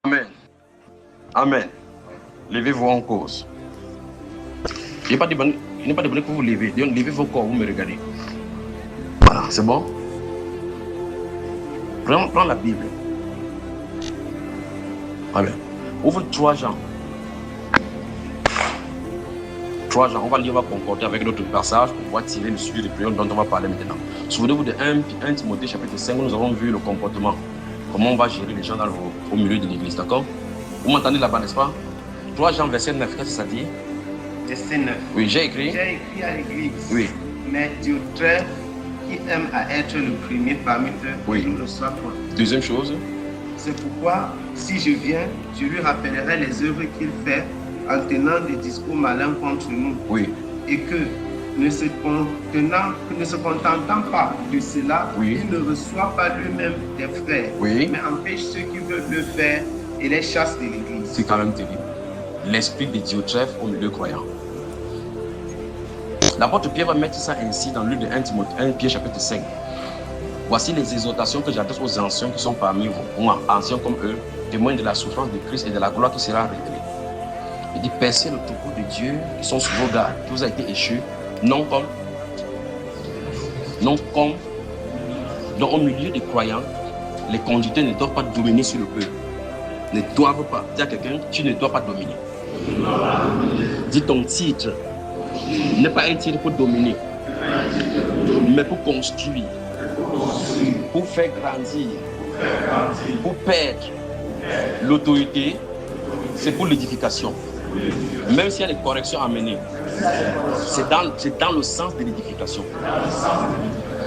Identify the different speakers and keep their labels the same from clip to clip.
Speaker 1: Amen. Amen. Levez-vous en cause. Il n'est pas demandé que vous levez. Levez vos corps, vous me regardez. Voilà, c'est bon. Prends la Bible. Amen. Ouvre 3 Jean. 3 Jean, on va lire, on va concorder avec notre passage pour pouvoir tirer le sujet de prière dont on va parler maintenant. Souvenez-vous de 1 Timothée chapitre 5, nous avons vu le comportement. Comment on va gérer les gens au milieu de l'église, d'accord? Vous m'entendez là-bas, n'est-ce pas? 3 Jean, verset 9, qu'est-ce que ça dit?
Speaker 2: Verset 9.
Speaker 1: Oui, j'ai écrit
Speaker 2: À l'église.
Speaker 1: Oui.
Speaker 2: Mais Diotrephe, qui aime à être le premier parmi eux,
Speaker 1: Oui.
Speaker 2: ne le soit point.
Speaker 1: Deuxième chose.
Speaker 2: C'est pourquoi, si je viens, je lui rappellerai les œuvres qu'il fait en tenant des discours malins contre nous.
Speaker 1: Oui.
Speaker 2: Et que, ne se contentant pas de cela,
Speaker 1: Oui.
Speaker 2: il ne reçoit pas lui-même des frères,
Speaker 1: Oui.
Speaker 2: mais empêche ceux qui veulent le faire et les chasse de l'église.
Speaker 1: C'est quand même terrible. L'esprit de Diotrephe au milieu croyant. L'apôtre Pierre va mettre ça ainsi dans le livre de 1 Pierre chapitre 5. Voici les exhortations que j'adresse aux anciens qui sont parmi vous, ou anciens comme eux, témoins de la souffrance de Christ et de la gloire qui sera révélée. Il dit, percez le troupeau de Dieu qui sont sous vos gardes, qui vous a été échu, non comme, dans au milieu des croyants, les conducteurs ne doivent pas dominer sur le peuple. Ne doivent pas. Dis à quelqu'un, tu ne dois pas dominer. Dis ton titre n'est pas un titre pour dominer, mais pour construire, pour faire grandir, pour perdre. L'autorité, c'est pour l'édification. Même s'il y a des corrections à mener, c'est dans le sens de l'édification.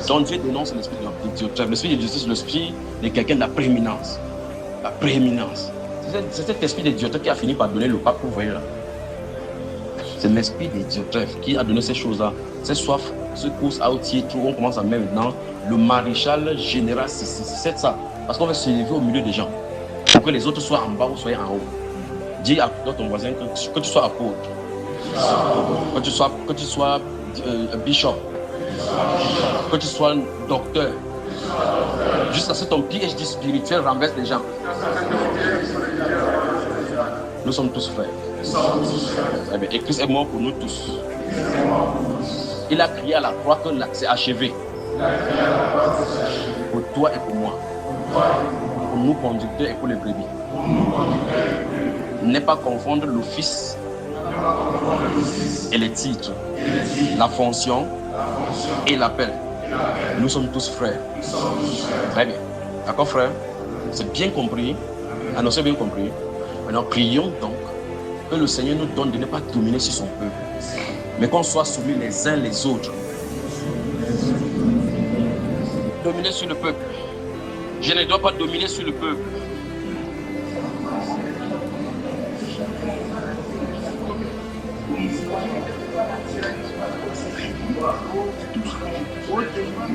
Speaker 1: Donc Dieu dénonce l'esprit de Diotrephe. L'esprit de justice, l'esprit de quelqu'un de la prééminence. La prééminence. C'est cet esprit de Diotrephe qui a fini par donner le pape, vous voyez là. C'est l'esprit de Diotrephe qui a donné ces choses-là. Cette soif, ce course à titre où on commence à mettre maintenant le maréchal général, c'est ça. Parce qu'on veut se lever au milieu des gens. Pour que les autres soient en bas ou soient en haut. Dis à ton voisin que tu sois apôtre, que tu sois bishop, que tu sois docteur, jusqu'à ce que ton PhD spirituel renverse les gens. Nous sommes tous frères. Eh bien, et Christ est mort pour nous tous. Il a crié à la croix que c'est achevé. Pour toi et pour moi. Pour nous conducteurs et pour les brebis. Ne pas confondre l'office et les titres, la fonction et l'appel. Nous sommes tous frères. Très bien. D'accord, frère? C'est bien compris. Annoncez bien compris. Maintenant, prions donc que le Seigneur nous donne de ne pas dominer sur son peuple, mais qu'on soit soumis les uns les autres. Dominer sur le peuple. Je ne dois pas dominer sur le peuple.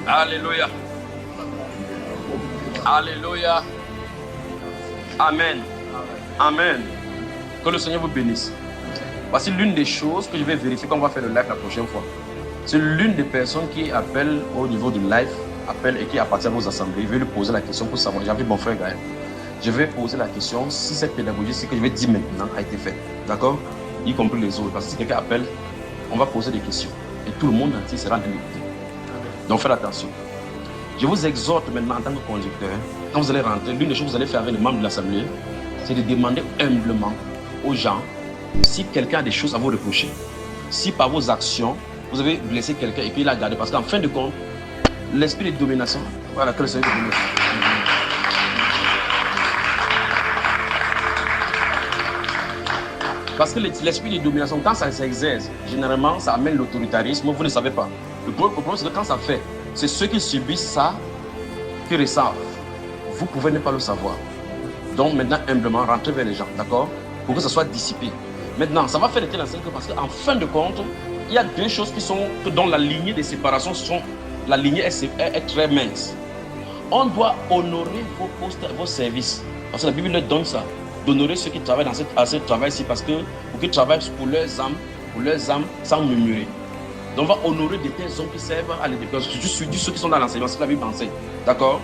Speaker 1: Alléluia. Alléluia. Amen. Amen. Que le Seigneur vous bénisse. Voici l'une des choses que je vais vérifier quand on va faire le live la prochaine fois. C'est l'une des personnes qui appelle au niveau du live, appelle et qui appartient à vos assemblées. Je vais lui poser la question pour savoir. J'ai appelé mon frère Gaël. Je vais poser la question si cette pédagogie, ce que je vais dire maintenant, a été faite. D'accord? Y compris les autres. Parce que si quelqu'un appelle, on va poser des questions. Et tout le monde entier sera en train d'écouter. Donc faites attention. Je vous exhorte maintenant en tant que conducteur, quand vous allez rentrer, l'une des choses que vous allez faire avec les membres de l'assemblée, c'est de demander humblement aux gens si quelqu'un a des choses à vous reprocher. Si par vos actions, vous avez blessé quelqu'un et puis il a gardé. Parce qu'en fin de compte, l'esprit de domination, voilà, que le Seigneur vous bénisse. Parce que l'esprit de domination, quand ça s'exerce, généralement, ça amène l'autoritarisme, vous ne savez pas. Le problème, c'est que quand ça fait, c'est ceux qui subissent ça qui ressentent. Vous pouvez ne pas le savoir. Donc maintenant, humblement, rentrez vers les gens, d'accord? Pour que ça soit dissipé. Maintenant, ça va faire de telle enseigne parce qu'en fin de compte, il y a deux choses qui sont, dans la lignée de séparation, la lignée est très mince. On doit honorer vos postes, vos services. Parce que la Bible donne ça. D'honorer ceux qui travaillent à ce travail-ci parce que pour qu'ils travaillent pour leurs âmes sans murmurer. Donc on va honorer de tels hommes qui servent à l'éducation. Je suis ceux qui sont dans l'enseignement, c'est la Bible enseigne. D'accord?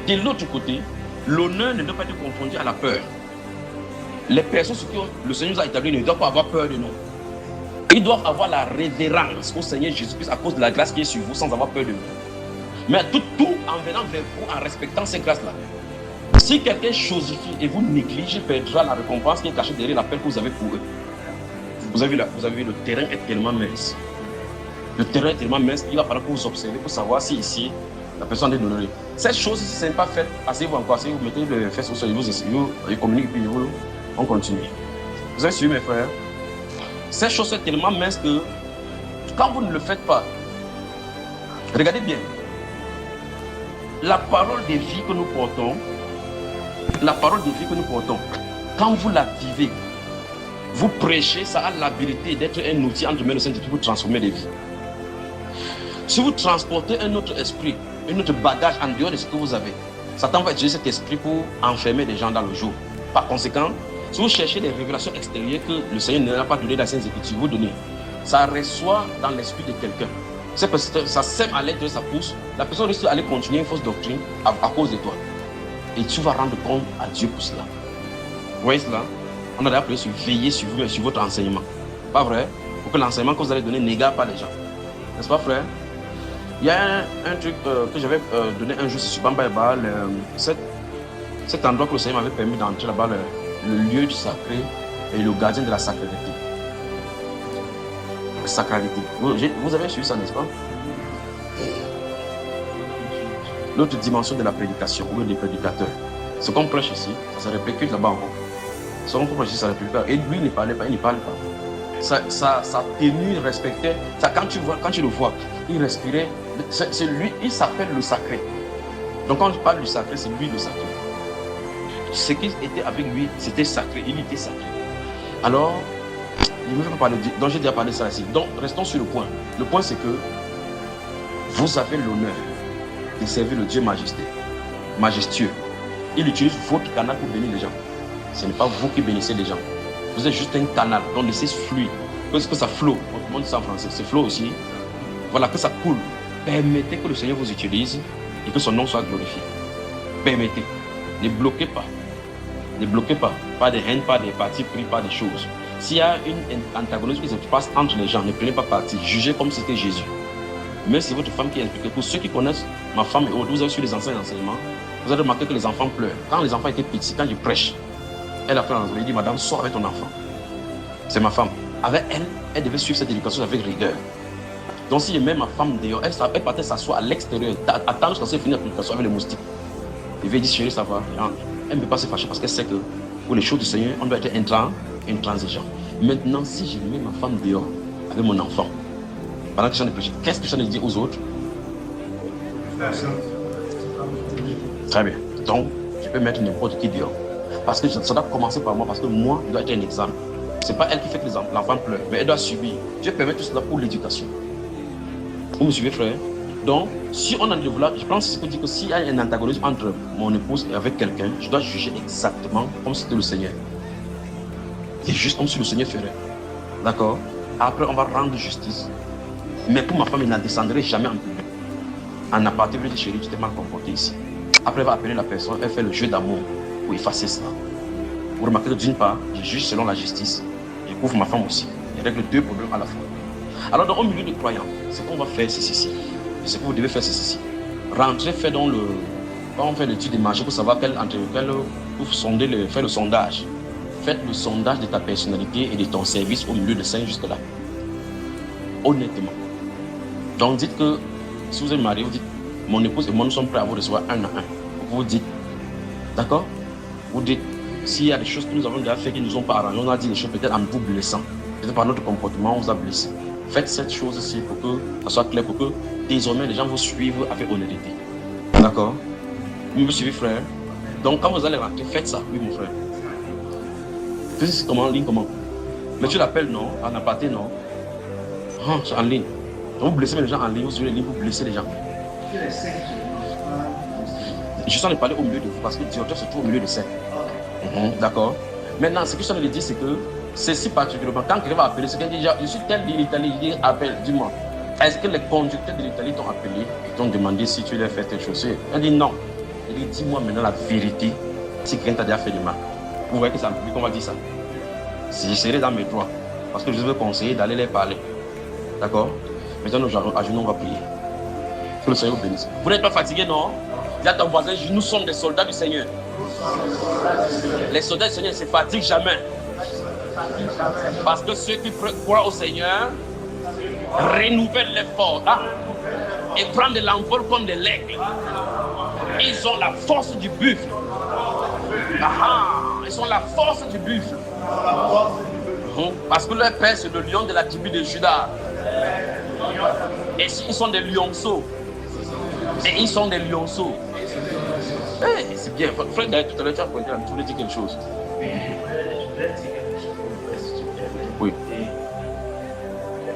Speaker 1: De l'autre côté, l'honneur ne doit pas être confondu à la peur. Les personnes sur qui le Seigneur nous a établi ne doivent pas avoir peur de nous. Ils doivent avoir la révérence au Seigneur Jésus-Christ à cause de la grâce qui est sur vous sans avoir peur de vous. Mais tout en venant vers vous, en respectant ces grâces-là. Si quelqu'un chosifie et vous néglige, il perdra la récompense qui est cachée derrière l'appel que vous avez pour eux. Vous avez vu, le terrain est tellement mince. Le terrain est tellement mince qu'il va falloir que vous observez pour savoir si ici, la personne est honorée. Cette chose, si ce n'est pas fait, asseyez-vous encore, asseyez-vous, mettez le fesses au sol, vous communiquez, puis on continue. Vous avez suivi mes frères? Cette chose est tellement mince que quand vous ne le faites pas, regardez bien, la parole de vie que nous portons, quand vous la vivez, vous prêchez, ça a l'habilité d'être un outil entre mains de Saint-Esprit pour transformer les vies. Si vous transportez un autre esprit, un autre bagage en dehors de ce que vous avez, Satan va utiliser cet esprit pour enfermer des gens dans le jour. Par conséquent, si vous cherchez des révélations extérieures que le Seigneur n'a pas donné dans ses Écritures, vous donnez. Ça reçoit dans l'esprit de quelqu'un. C'est parce que ça sème à l'être, ça pousse. La personne risque d'aller continuer une fausse doctrine à cause de toi. Et tu vas rendre compte à Dieu pour cela. Vous voyez cela? On a d'ailleurs appelé sur veiller sur vous et sur votre enseignement. Pas vrai? Pour que l'enseignement que vous allez donner n'égare pas les gens. N'est-ce pas, frère? Il y a un truc que j'avais donné un jour sur Bamba Eba, cet endroit que le Seigneur m'avait permis d'entrer là-bas, le lieu du sacré et le gardien de la sacralité. La sacralité. Vous avez suivi ça, n'est-ce pas? L'autre dimension de la prédication, ou des prédicateurs. Ce qu'on prêche ici, ça se répercute là-bas en haut. Ce qu'on prêche ici, ça se répercute là. Et lui, il ne parlait pas, il ne parle pas. Sa tenue respectait. Ça, quand tu le vois, il respirait. C'est lui, il s'appelle le sacré. Donc quand je parle du sacré, c'est lui le sacré. Ce qui était avec lui, c'était sacré. Il était sacré. Alors, il ne veut pas parler. Donc j'ai déjà parlé de ça ici. Donc restons sur le point. Le point, c'est que vous avez l'honneur de servir le Dieu majestueux. Il utilise votre canal pour bénir les gens. Ce n'est pas vous qui bénissez les gens. Vous êtes juste un canal. Donc laissez fluide. Que ça flotte. On dit ça en français. C'est flot aussi. Voilà, que ça coule. Permettez que le Seigneur vous utilise et que son nom soit glorifié. Permettez. Ne bloquez pas. Ne bloquez pas. Pas de haine, pas de partis pris, pas de choses. S'il y a une antagonisme qui se passe entre les gens, ne prenez pas parti. Jugez comme c'était Jésus. Mais c'est votre femme qui est impliquée. Pour ceux qui connaissent ma femme et autres, vous avez suivi les anciens enseignements, vous avez remarqué que les enfants pleurent. Quand les enfants étaient petits, quand je prêche, elle a fait un il dit, madame, sors avec ton enfant. C'est ma femme. Avec elle, elle devait suivre cette éducation avec rigueur. Donc si je mets ma femme dehors, elle partait s'asseoir à l'extérieur, attendre jusqu'à ce qu'elle finisse l'éducation avec les moustiques. Il veut dire, chérie, ça va. Elle ne peut pas se fâcher parce qu'elle sait que pour les choses du Seigneur, on doit être intransigeant. Maintenant, si je mets ma femme dehors avec mon enfant, pendant que je suis en train de prêcher, qu'est-ce que je suis en train de dire aux autres? Très bien. Donc, je peux mettre n'importe qui dehors. Parce que ça doit commencer par moi, parce que moi, je dois être un exemple. Ce n'est pas elle qui fait que l'enfant pleure, mais elle doit subir. Je permets tout cela pour l'éducation. Vous me suivez, frère? Donc, si on a de vouloir, je pense que c'est dire que s'il y a un antagonisme entre mon épouse et avec quelqu'un, je dois juger exactement comme si c'était le Seigneur. C'est juste comme si le Seigneur ferait. D'accord? Après, on va rendre justice. Mais pour ma femme, il ne descendrait jamais en public. En aparté, je dis, chérie, tu t'es mal comporté ici. Après, elle va appeler la personne, elle fait le jeu d'amour pour effacer cela. Vous remarquez que d'une part, je juge selon la justice. Je couvre ma femme aussi. Je règle deux problèmes à la fois. Alors, dans le milieu des croyants, ce qu'on va faire, c'est ceci. Et ce que vous devez faire, c'est ceci. Rentrez, faites donc quand on fait l'étude des marchés pour savoir pour faire le sondage. Faites le sondage de ta personnalité et de ton service au milieu de saints jusque-là. Honnêtement. Donc, dites que si vous êtes marié, vous dites, mon épouse et moi, nous sommes prêts à vous recevoir un à un. Vous dites, d'accord? Vous dites, s'il y a des choses que nous avons déjà fait qui ne nous ont pas arrangé, on a dit des choses peut-être en vous blessant. Peut-être par notre comportement, on vous a blessé. Faites cette chose-ci pour que ça soit clair, pour que désormais les gens vous suivent avec honnêteté. D'accord? Vous me suivez, frère? Donc, quand vous allez rentrer, faites ça. Oui, mon frère. C'est comment en ligne, comment? Mais tu l'appelles, non? En aparté, non? Ah, c'est en ligne. Donc, vous blessez les gens en ligne, vous suivez les lignes, vous blessez les gens. Je suis en train de parler au milieu de vous parce que le directeur se trouve au milieu de scène. D'accord. Maintenant, ce que je suis en train de dire, c'est que c'est si particulièrement, quand quelqu'un va appeler, c'est quelqu'un dit, je suis tel de l'Italie, il dit, appelle, dis-moi. Est-ce que les conducteurs de l'Italie t'ont appelé et t'ont demandé si tu leur fais telle chose? Il dit non. Il dit, dis-moi maintenant la vérité, si quelqu'un t'a déjà fait du mal. Vous voyez que c'est en public qu'on va dire ça. Je serai dans mes droits. Parce que je veux conseiller d'aller les parler. D'accord? Maintenant, nous à genoux, on va prier. Que le Seigneur vous bénisse. Vous n'êtes pas fatigué, non? Dis à ton voisin, nous sommes des soldats du Seigneur. Les soldats du Seigneur ne se fatiguent jamais. Parce que ceux qui croient au Seigneur renouvellent l'effort et prennent de l'envol comme des legs. Ils ont la force du buffle. Ils ont la force du buffle. Parce que leur père c'est le lion de la tribu de Juda. Et ils sont des lionceaux. Et ils sont des lionceaux. Hey, c'est bien. Frère, tout à l'heure, tu as pointé, tu voulais dire quelque chose. Oui.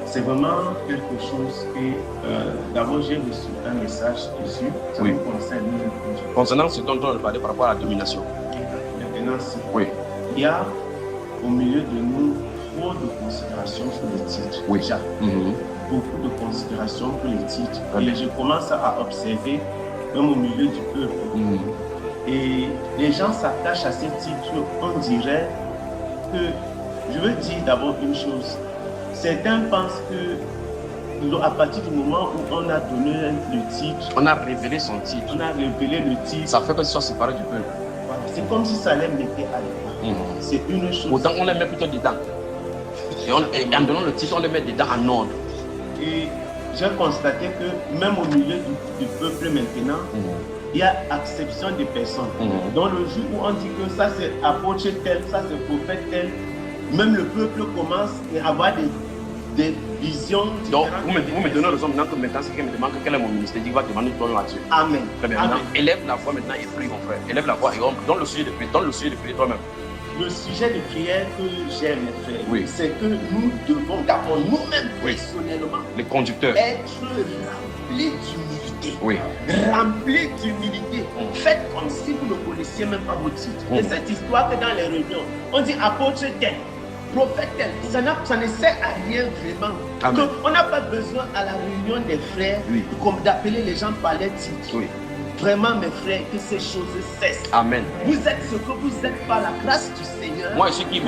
Speaker 2: C'est vraiment quelque chose que, d'abord, j'ai reçu un message dessus. Ça
Speaker 1: oui.
Speaker 2: nous concerne nous.
Speaker 1: Concernant ce dont on a parlé par rapport à la domination.
Speaker 2: Maintenant,
Speaker 1: oui.
Speaker 2: Il y a au milieu de nous trop de considération pour les titres.
Speaker 1: Oui.
Speaker 2: Déjà. Beaucoup de considération pour les titres. Et je commence à observer, même au milieu du peuple. Et les gens s'attachent à ces titres, on dirait que, je veux dire d'abord une chose, certains pensent que à partir du moment où on a donné le titre,
Speaker 1: on a révélé son titre,
Speaker 2: on a révélé le titre,
Speaker 1: ça fait que ce soit séparé du peuple.
Speaker 2: Voilà. C'est comme si ça les mettait à l'écart. C'est une chose.
Speaker 1: Autant on les met plutôt dedans. Et en donnant le titre, on les met dedans en ordre. Et
Speaker 2: j'ai constaté que même au milieu du peuple maintenant, il y a acception des personnes. Dans le jour où on dit que ça c'est apôtre tel, ça c'est prophète tel, même le peuple commence à avoir des visions.
Speaker 1: Donc vous me donnez raison maintenant que maintenant c'est quelqu'un me demande quel est mon ministère, il va demander ton là-dessus.
Speaker 2: Amen.
Speaker 1: Très bien. Amen. Élève la voix maintenant et prie mon frère. Élève la voix et on donne le sujet de prière. Donne le sujet de prière toi-même.
Speaker 2: Le sujet de prière que j'aime, mes frères, c'est que nous devons d'abord nous-mêmes personnellement
Speaker 1: les conducteurs
Speaker 2: être remplis d'humilité. Remplis d'humilité. Faites comme si vous ne connaissiez même pas vos titres. Et cette histoire que dans les réunions, on dit apôtre tel, prophète tel, ça ne sert à rien vraiment. On n'a pas besoin à la réunion des frères comme d'appeler les gens par les titres. Vraiment, mes frères, que ces choses cessent.
Speaker 1: Amen.
Speaker 2: Vous êtes ce que vous êtes par la grâce du Seigneur.
Speaker 1: Moi, je suis qui?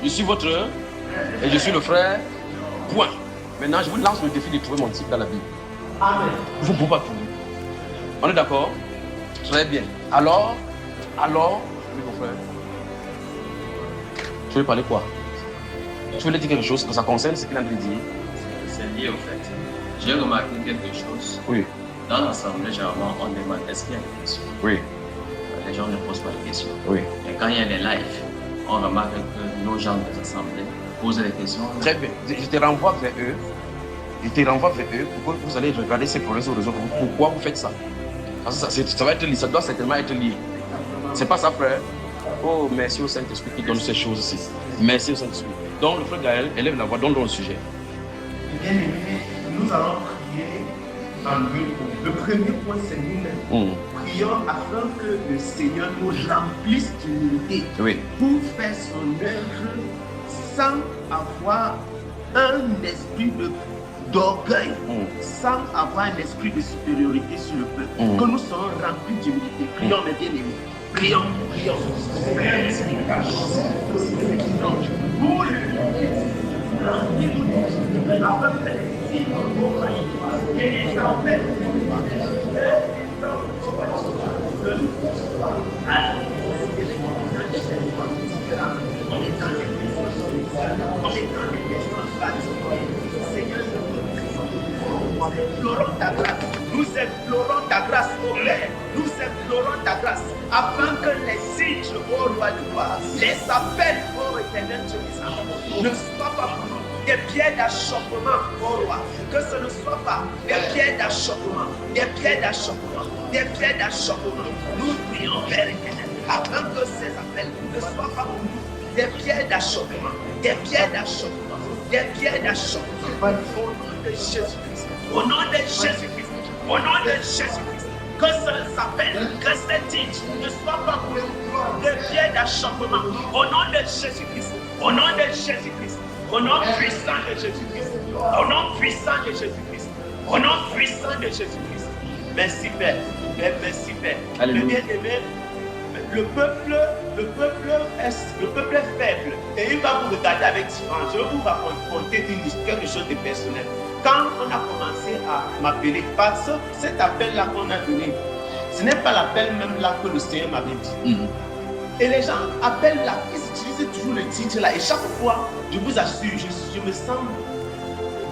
Speaker 1: Je suis votre et je suis le frère. Point. Maintenant, je vous lance le défi de trouver mon titre dans la Bible.
Speaker 2: Amen.
Speaker 1: Vous ne pouvez pas trouver. On est d'accord? Très bien. Alors, oui, mon frère. Tu veux parler quoi? Tu voulais dire quelque chose que ça concerne ce qu'il a dit?
Speaker 3: C'est lié au fait. J'ai remarqué quelque chose.
Speaker 1: Oui.
Speaker 3: Dans l'assemblée, généralement, on demande est-ce qu'il y a des questions?
Speaker 1: Oui.
Speaker 3: Les gens ne posent pas de questions.
Speaker 1: Oui.
Speaker 3: Et quand il y a des lives, on remarque que nos gens des assemblées posent des questions.
Speaker 1: Très bien. Je te renvoie vers eux. Pour que vous allez regarder ces problèmes sur le réseau. Pourquoi vous faites ça? Parce que ça va être lié. Ça doit certainement être lié. C'est pas ça, frère. Oh, merci au Saint-Esprit qui donne ces choses-ci. Merci au Saint-Esprit. Donc, le frère Gaël élève la voix, donne le sujet.
Speaker 2: Bien aimé, nous allons prier en deux points. Le premier point, c'est nous-mêmes. Prions afin que le Seigneur nous remplisse d'humilité pour faire son œuvre sans avoir un esprit d'orgueil, sans avoir un esprit de supériorité sur le peuple. Que nous soyons remplis d'humilité. Prions, mes bien-aimés. Prions. Nous implorons ta grâce, ô Père. Nous implorons ta grâce afin que les signes, ô roi de gloire, les appels, ô éternel Dieu des ne soient pas pour nous des pierres d'achoppement, ô roi. Que ce ne soit pas des pierres d'achoppement, des pierres d'achoppement, des pierres d'achoppement. Nous prions, Père éternel, afin que ces appels ne soient pas pour nous des pierres d'achoppement, des pierres d'achoppement, des pierres d'achoppement. Au nom de Jésus-Christ, au nom de Jésus-Christ, au nom de Jésus-Christ. Que ce s'appelle, que ces titres ne soient pas pour nous des pierres d'achoppement. Au nom de Jésus-Christ, au nom de Jésus-Christ, au nom puissant de Jésus-Christ, au nom puissant de Jésus-Christ, au nom puissant de Jésus-Christ. Merci Père, merci Père. Le bien-aimé, le peuple est faible et il va vous regarder avec différence. Je vais vous raconter quelque chose de personnel. Quand on a commencé à m'appeler, parce que cet appel-là qu'on a donné, ce n'est pas l'appel même là que le Seigneur m'avait dit. Et les gens appellent là, ils utilisent toujours le titre là. Et chaque fois, je vous assure, je me sens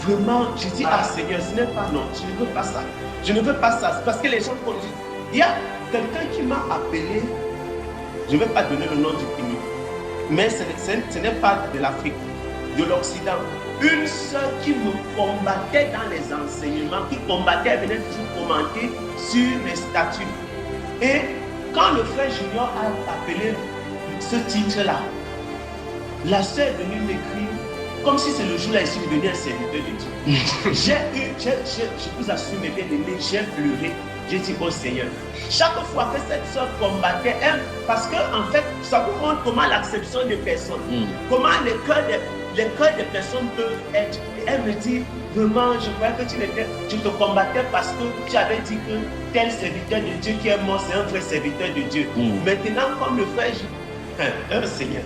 Speaker 2: vraiment, je dis, ah Seigneur, ce n'est pas non, je ne veux pas ça. Je ne veux pas ça. Parce que les gens, il y a quelqu'un qui m'a appelé, je ne vais pas donner le nom du pays, mais ce n'est pas de l'Afrique, de l'Occident. Une sœur qui me combattait dans les enseignements, qui combattait, elle venait toujours commenter sur les statuts. Et quand le frère Junior a appelé ce titre-là, la sœur est venue m'écrire comme si c'est le jour-là, je suis devenu un serviteur de Dieu. Je vous assure, mes bien-aimés, j'ai pleuré. J'ai dit au Seigneur, chaque fois que cette soeur combattait, parce qu'en fait, ça vous montre comment l'acception des personnes, comment les cœurs des personnes peuvent être. Elle me dit, vraiment, je croyais que tu te combattais parce que tu avais dit que tel serviteur de Dieu qui est mort, c'est un vrai serviteur de Dieu. Maintenant, comme le frère, Seigneur.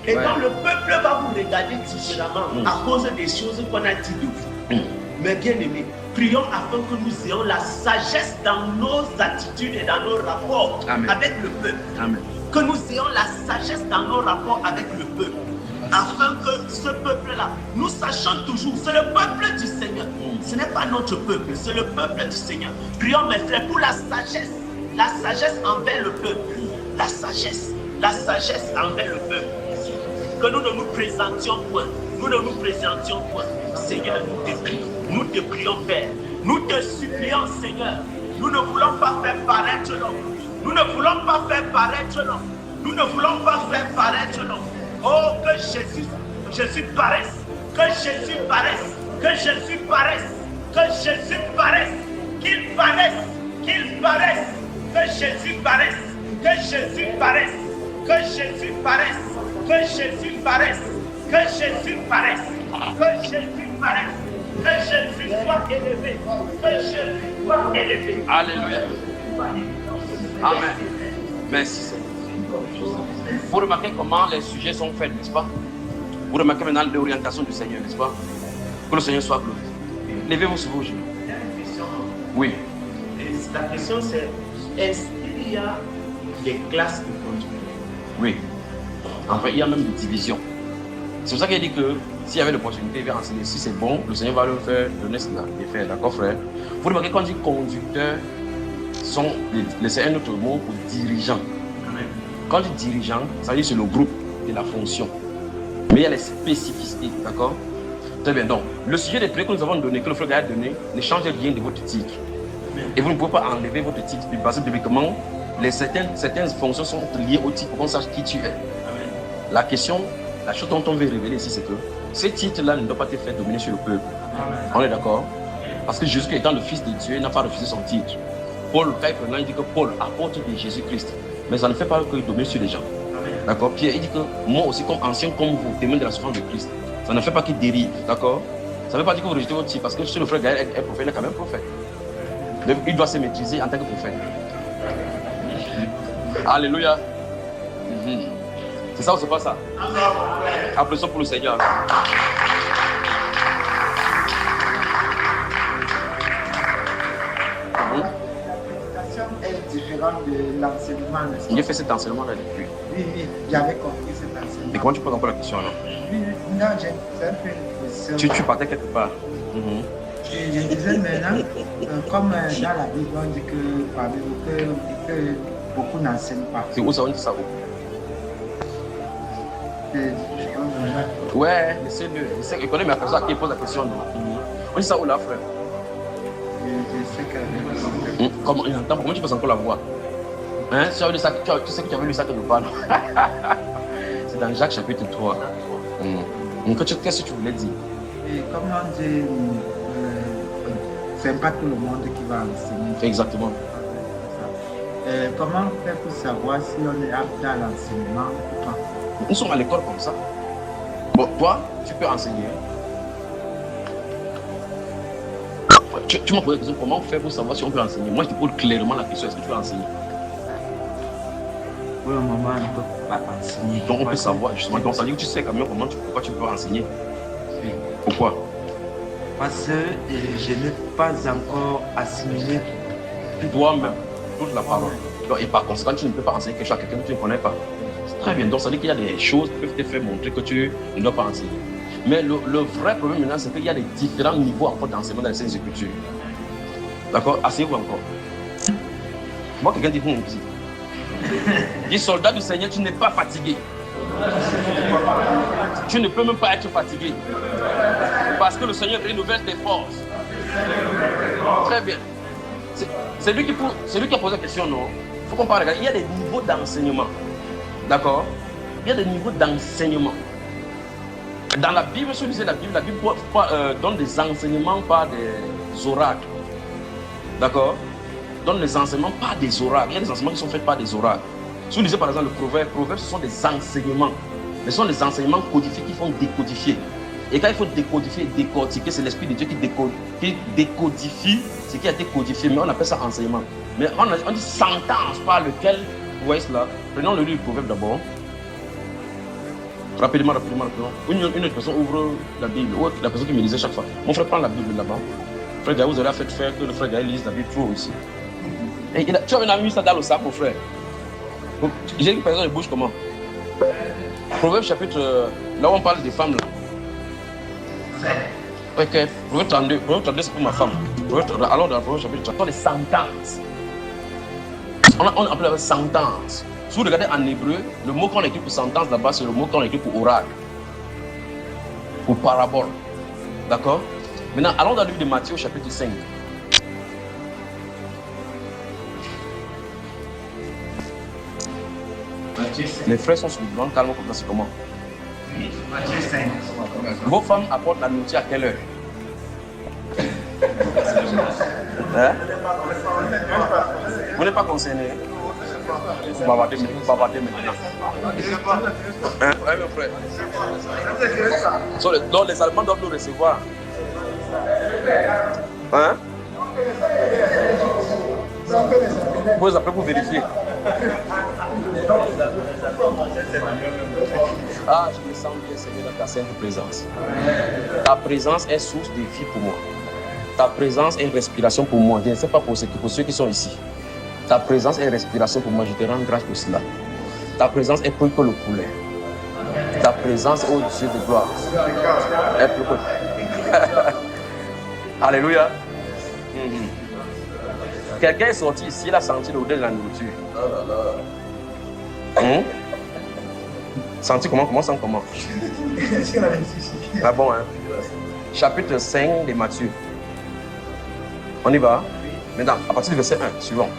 Speaker 2: Et quand le peuple va vous regarder différemment à cause des choses qu'on a dit de vous, mes bien-aimés, prions afin que nous ayons la sagesse dans nos attitudes et dans nos rapports avec le peuple. Amen. Que nous ayons la sagesse dans nos rapports avec le peuple. Afin que ce peuple-là, nous sachions toujours, c'est le peuple du Seigneur. Ce n'est pas notre peuple, c'est le peuple du Seigneur. Prions mes frères pour la sagesse envers le peuple. La sagesse envers le peuple. Que nous ne nous présentions point. Nous ne nous présentions point. Seigneur, nous te prions, Père. Nous te supplions, Seigneur. Nous ne voulons pas faire paraître l'homme. Nous ne voulons pas faire paraître l'homme. Nous ne voulons pas faire paraître l'homme. Oh, que Jésus paraisse. Que Jésus paraisse. Que Jésus paraisse. Que Jésus paraisse. Qu'il paraisse. Qu'il paraisse. Que Jésus paraisse. Que Jésus paraisse. Que Jésus paraisse. Que Jésus paraisse. Que Jésus paraisse. Que Jésus paraisse. Que Jésus soit élevé. Que Jésus soit élevé.
Speaker 1: Alléluia. Amen. Merci Seigneur. Vous remarquez comment les sujets sont faits, n'est-ce pas? Vous remarquez maintenant l'orientation du Seigneur, n'est-ce pas? Que le Seigneur soit glorifié. Levez-vous sur vos genoux.
Speaker 2: Il y a une question.
Speaker 1: Oui.
Speaker 2: La question c'est, est-ce qu'il y a des classes de conduite?
Speaker 1: Oui. Enfin, il y a même des divisions. C'est pour ça qu'il dit que s'il y avait l'opportunité, il va enseigner. Si c'est bon, le Seigneur va le faire, donner cela, les faire. D'accord, frère? Vous remarquez quand on dit conducteur, c'est un autre mot pour dirigeant. Quand on dit dirigeant, ça veut dire c'est le groupe de la fonction. Mais il y a les spécificités, d'accord? Très bien. Donc, le sujet des prières que nous avons donné, que le frère a donné, ne change rien de votre titre. Et vous ne pouvez pas enlever votre titre parce que bibliquement, certaines fonctions sont liées au titre pour qu'on sache qui tu es. La question, la chose dont on veut révéler ici, c'est que ces titres-là ne doivent pas te faire dominer sur le peuple. On est d'accord? Parce que Jésus, étant le Fils de Dieu, n'a pas refusé son titre. Paul, il dit que Paul apôtre de Jésus-Christ. Mais ça ne fait pas que dominer sur les gens. D'accord? Pierre, il dit que moi aussi, comme ancien comme vous, témoin de la souffrance de Christ, ça ne fait pas qu'il dérive. D'accord? Ça ne veut pas dire que vous rejetez votre titre, parce que si le frère Gaël est prophète, il est quand même prophète. Donc, il doit se maîtriser en tant que prophète. Alléluia. C'est ça ou c'est pas ça? Applaudissons pour le Seigneur.
Speaker 4: Est différente de l'enseignement.
Speaker 1: Il a fait cet enseignement-là depuis.
Speaker 4: Oui, j'avais compris cet enseignement.
Speaker 1: Et comment tu poses encore la question alors?
Speaker 4: Oui, non, j'ai un peu une question.
Speaker 1: Tu partais quelque part.
Speaker 4: Je disais maintenant, comme dans la Bible, on dit que beaucoup n'enseignent pas.
Speaker 1: C'est où ça, on dit ça où? Ouais, laissez-le. Il connaît ma personne qui pose la question. On dit ça où là, frère?
Speaker 4: Je sais que...
Speaker 1: Comment il entend? Comment tu peux encore la voir? Hein? Tu sais que tu avais lu ça quelque part. C'est dans Jacques chapitre 3. Qu'est-ce que tu voulais dire?
Speaker 4: Et comme on dit, c'est pas tout le monde qui va enseigner.
Speaker 1: Exactement.
Speaker 4: Comment faire pour savoir si on est apte à l'enseignement ou pas?
Speaker 1: Nous sommes à l'école comme ça. Bon, toi, tu peux enseigner. Tu m'as posé la question, comment faire pour savoir si on peut enseigner? Moi, je te pose clairement la question, est-ce que tu peux enseigner?
Speaker 4: pour le moment, on ne peut pas enseigner.
Speaker 1: Donc on peut savoir, justement, donc ça veut dire que tu sais quand même pourquoi tu peux enseigner.
Speaker 4: Oui.
Speaker 1: Pourquoi?
Speaker 4: Parce que je n'ai pas encore assimilé
Speaker 1: Toi-même, toute la parole. Donc, et par conséquent, tu ne peux pas enseigner quelque chose à quelqu'un que tu ne connais pas. C'est très bien. Donc ça veut dire qu'il y a des choses qui peuvent te faire montrer que tu ne dois pas enseigner. Mais le vrai problème maintenant, c'est qu'il y a des différents niveaux encore d'enseignement dans les Saintes Écritures. D'accord? Asseyez-vous encore. Moi, quelqu'un dit ici. Dis, soldat du Seigneur, tu n'es pas fatigué. Tu ne peux même pas être fatigué. Parce que le Seigneur renouvelle tes forces. Très bien. C'est lui qui a posé la question, non? Il faut qu'on parle. Il y a des niveaux d'enseignement. D'accord? Il y a des niveaux d'enseignement. Dans la Bible, si vous lisez la Bible donne des enseignements par des oracles. D'accord? Donne des enseignements par des oracles. Il y a des enseignements qui sont faits par des oracles. Si vous lisez par exemple le proverbe, ce sont des enseignements. Mais ce sont des enseignements codifiés qui font décodifier. Et quand il faut décodifier et décortiquer, c'est l'Esprit de Dieu qui décodifie ce qui a été codifié. Mais on appelle ça enseignement. Mais on dit sentence par lequel, vous voyez cela. Prenons le livre du proverbe d'abord. Rapidement. Une autre personne ouvre la Bible. Ou la personne qui me lisait chaque fois. Mon frère prend la Bible là-bas. Frère Gaël, vous avez fait faire que le frère Gaël lise la Bible trop ici. Et tu as mis ça dans le sac, mon frère. J'ai une personne qui bouge comment? Proverbe chapitre, là où on parle des femmes là. Ok, Proverbe 32 c'est pour ma femme. Alors dans le Proverbe chapitre 32, ce sont les sentences. On appelle ça sentence. Si vous regardez en hébreu, le mot qu'on écrit pour sentence là-bas, c'est le mot qu'on écrit pour oracle. Pour parabole. D'accord? Maintenant, allons dans le livre de Matthieu chapitre 5. Les frères sont sur le blanc, calme comme ça, c'est comment?
Speaker 2: Oui, Matthieu 5.
Speaker 1: Vos femmes apportent la nourriture à quelle heure? Hein? Vous n'êtes pas concerné? Vous bavardez maintenant. Hein? Oui, mon frère. Donc les Allemands doivent nous recevoir. Hein? Vous après vous vérifier. Ah, je me sens bien, Seigneur, dans ta sainte présence. Ta présence est source de vie pour moi. Ta présence est une respiration pour moi. Je ne sais pas pour ceux qui sont ici. Ta présence est une respiration pour moi. Je te rends grâce pour cela. Ta présence est plus que le poulet. Ta présence, ô Dieu de gloire, est plus que... Alléluia. Quelqu'un est sorti ici, il a senti l'odeur de la nourriture. Senti comment sent comment? Ah bon, hein? Chapitre 5 de Matthieu. On y va? Maintenant, à partir du verset 1, suivant.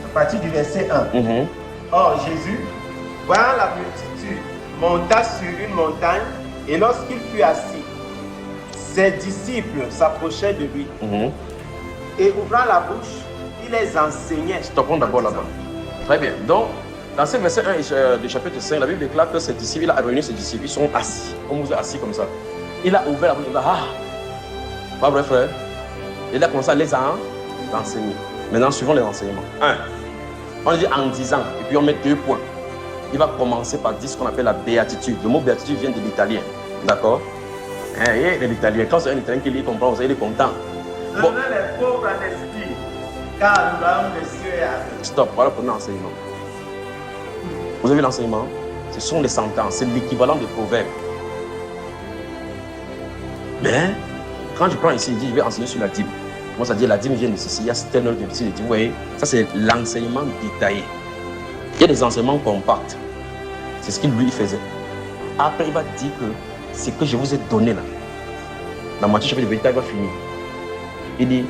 Speaker 2: À partir du verset 1. Or, Jésus, voyant la multitude, monta sur une montagne, et lorsqu'il fut assis, ses disciples s'approchaient de lui. Et ouvrant la bouche, il les enseignait.
Speaker 1: Stoppons d'abord là-bas. Très bien. Donc, dans ce verset 1 du chapitre 5, la Bible déclare que ses disciples, il a réuni ses disciples, ils sont assis. Comme vous êtes assis comme ça. Il a ouvert la bouche, il a dit, ah, pas vrai frère? Il a commencé à les enseigner. Maintenant, suivons les enseignements. 1. On dit en disant, et puis on met 2 points. Il va commencer par dire ce qu'on appelle la béatitude. Le mot béatitude vient de l'italien. D'accord? Et l'italien, quand c'est un italien qui lit, comprend, il est content.
Speaker 2: Bon. Les pauvres en esprit, car le royaume des cieux est à eux.
Speaker 1: Stop, voilà pour l'enseignement. Vous avez l'enseignement? Ce sont les sentences, c'est l'équivalent des proverbes. Mais, quand je prends ici, il dit, je vais enseigner sur la dîme. Moi, ça dit, la dîme vient de ceci, il y a certaines autres de dîme. Vous voyez, ça c'est l'enseignement détaillé. Il y a des enseignements compacts. C'est ce qu'il lui faisait. Après, il va dire que ce que je vous ai donné là, dans Matthieu chapitre 28, il va finir. Il dit,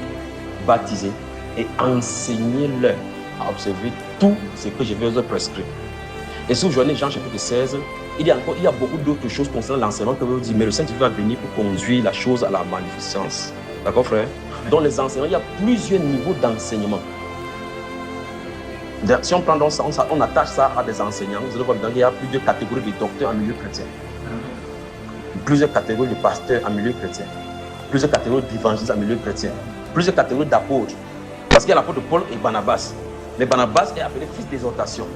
Speaker 1: baptisez et enseignez-leur à observer tout ce que je vais vous prescrire. Et si vous joignez Jean chapitre 16, il y a beaucoup d'autres choses concernant l'enseignement que vous dites, mais le Saint-Esprit va venir pour conduire la chose à la magnificence. D'accord, frère? Dans les enseignements, il y a plusieurs niveaux d'enseignement. Si on prend donc ça, on attache ça à des enseignants, vous allez voir qu'il y a plusieurs catégories de docteurs en milieu chrétien, plusieurs catégories de pasteurs en milieu chrétien, plusieurs catégories d'évangélistes en milieu chrétien, plusieurs catégories d'apôtres. Parce qu'il y a l'apôtre Paul et Barnabas. Mais Barnabas est appelé fils d'exhortation.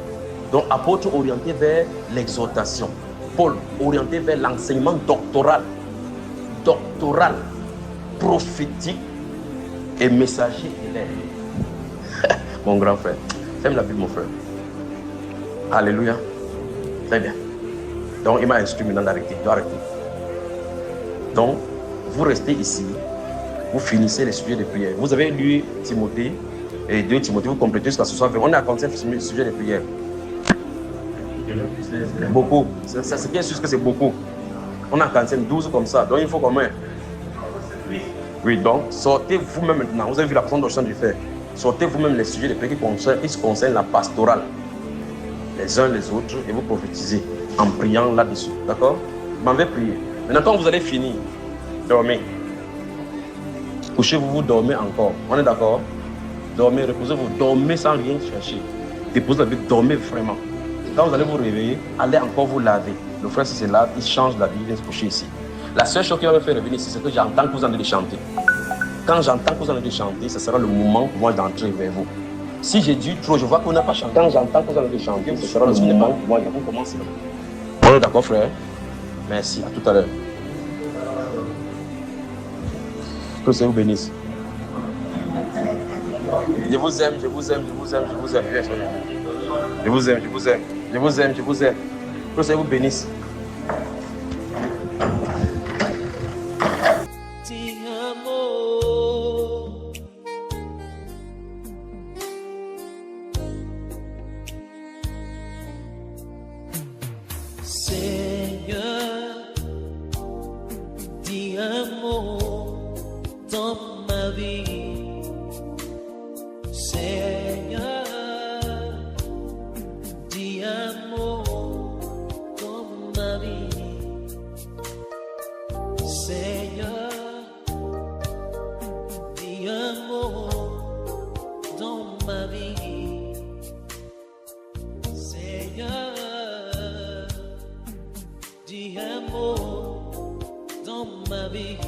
Speaker 1: Donc, apôtre orienté vers l'exhortation. Paul orienté vers l'enseignement doctoral, prophétique et messager élève. Mon grand frère, ferme la Bible, mon frère. Alléluia. Très bien. Donc, il m'a instruit maintenant d'arrêter. Donc, vous restez ici, vous finissez les sujets de prière. Vous avez lu Timothée et 2 Timothée, vous complétez jusqu'à ce soir. On est à 45 sujets de prière. Beaucoup. C'est bien sûr que c'est beaucoup. On a 45, 12 comme ça. Donc, il faut combien? Oui, donc, sortez vous-même maintenant. Vous avez vu la façon dont je du faire. Sortez vous-même les sujets de prière qui concernent la pastorale. Les uns les autres, et vous prophétisez en priant là-dessus. D'accord? Je m'en vais prier. Maintenant, quand vous allez finir, dormez. Couchez-vous, vous dormez encore. On est d'accord? Dormez, reposez-vous. Dormez sans rien chercher. Déposez la Bible, dormez vraiment. Quand vous allez vous réveiller, allez encore vous laver. Le frère, si c'est là, il change d'habit, il vient se coucher ici. La seule chose qui va me faire revenir ici, c'est que j'entends que vous en allez chanter. Quand j'entends que vous en allez chanter, ce sera le moment pour moi d'entrer vers vous. Si j'ai dit trop, je vois qu'on n'a pas chanté. Quand j'entends que vous allez chanter, ce sera le moment pour moi de vous commencer. On est d'accord, frère? Merci, à tout à l'heure. Que Dieu vous bénisse. Je vous aime, je vous aime, je vous aime, je vous aime. Je vous aime, je vous aime, je vous aime, je vous aime. Que Dieu vous bénisse.
Speaker 5: Dis un mot dans ma vie.